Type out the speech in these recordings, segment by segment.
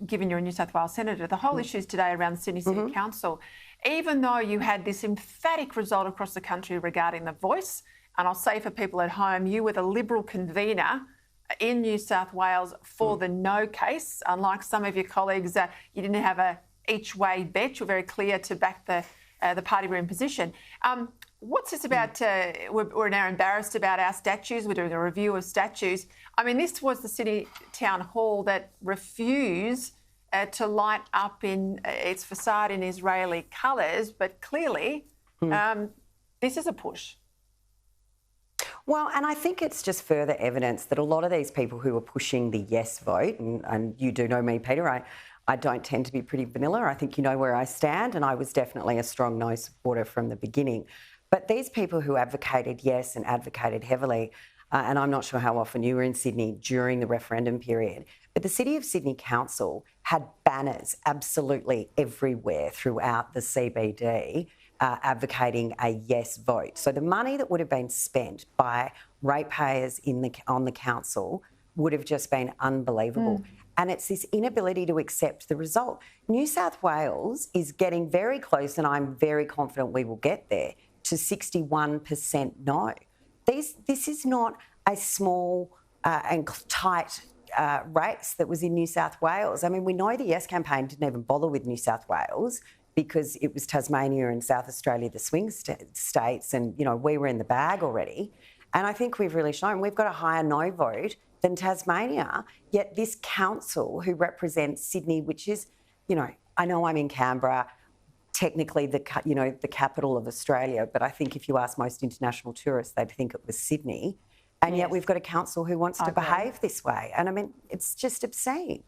given you're a New South Wales Senator, the whole issues today around the Sydney City Council, even though you had this emphatic result across the country regarding the voice, and I'll say for people at home, you were the Liberal convener in New South Wales for the no case. Unlike some of your colleagues, you didn't have a each-way bet. You're very clear to back the party room position. What's this about? We're now embarrassed about our statues. We're doing a review of statues. I mean, this was the City Town Hall that refused to light up in its facade in Israeli colours, but clearly this is a push. Well, and I think it's just further evidence that a lot of these people who are pushing the yes vote, and you do know me, Peter, I don't tend to be pretty vanilla. I think you know where I stand, and I was definitely a strong no supporter from the beginning. But these people who advocated yes and advocated heavily, and I'm not sure how often you were in Sydney during the referendum period, but the City of Sydney Council had banners absolutely everywhere throughout the CBD advocating a yes vote. So the money that would have been spent by ratepayers on the council would have just been unbelievable. And it's this inability to accept the result. New South Wales is getting very close, and I'm very confident we will get there, to 61% no. This is not a small and tight race that was in New South Wales. I mean, we know the Yes campaign didn't even bother with New South Wales because it was Tasmania and South Australia, the swing states, and, you know, we were in the bag already. And I think we've really shown we've got a higher no vote than Tasmania, yet this council who represents Sydney, which is, you know I'm in Canberra, technically the capital of Australia, but I think if you ask most international tourists, they'd think it was Sydney. And yet we've got a council who wants to behave this way. And I mean, it's just obscene.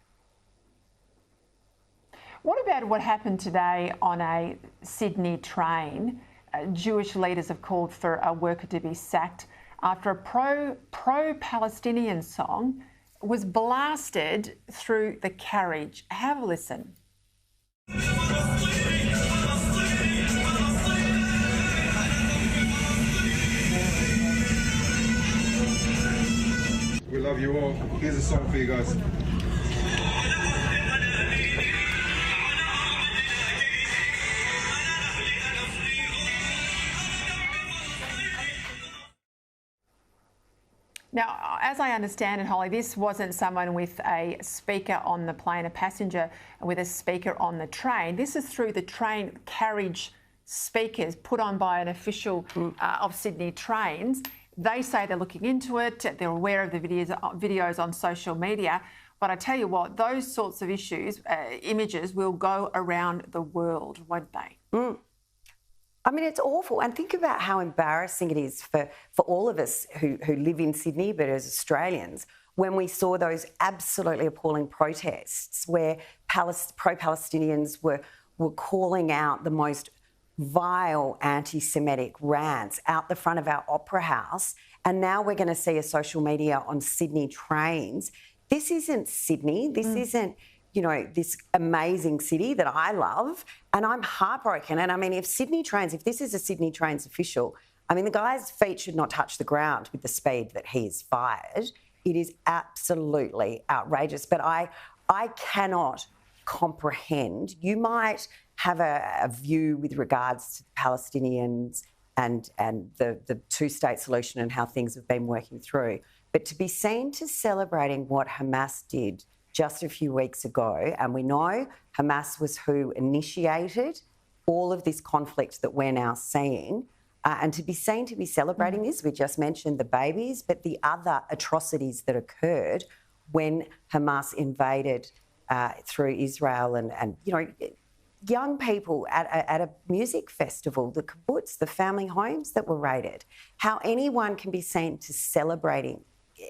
What about what happened today on a Sydney train? Jewish leaders have called for a worker to be sacked after a pro-Palestinian song was blasted through the carriage. Have a listen. We love you all. Here's a song for you guys. Now, as I understand it, Hollie, this wasn't someone with a speaker on the plane, a passenger with a speaker on the train. This is through the train carriage speakers put on by an official of Sydney Trains. They say they're looking into it. They're aware of the videos on social media. But I tell you what, those sorts of images will go around the world, won't they? I mean, it's awful. And think about how embarrassing it is for all of us who live in Sydney, but as Australians, when we saw those absolutely appalling protests where pro-Palestinians were calling out the most vile anti-Semitic rants out the front of our Opera House. And now we're going to see a social media on Sydney trains. This isn't Sydney. This isn't, this amazing city that I love, and I'm heartbroken. And I mean, if this is a Sydney Trains official, I mean, the guy's feet should not touch the ground with the speed that he is fired. It is absolutely outrageous. But I cannot comprehend. You might have a view with regards to Palestinians and the two-state solution and how things have been working through. But to be seen to celebrating what Hamas did just a few weeks ago, and we know Hamas was who initiated all of this conflict that we're now seeing, and to be seen to be celebrating this, we just mentioned the babies, but the other atrocities that occurred when Hamas invaded through Israel and young people at a music festival, the kibbutz, the family homes that were raided, how anyone can be seen to celebrating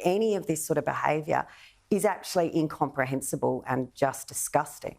any of this sort of behaviour is actually incomprehensible and just disgusting.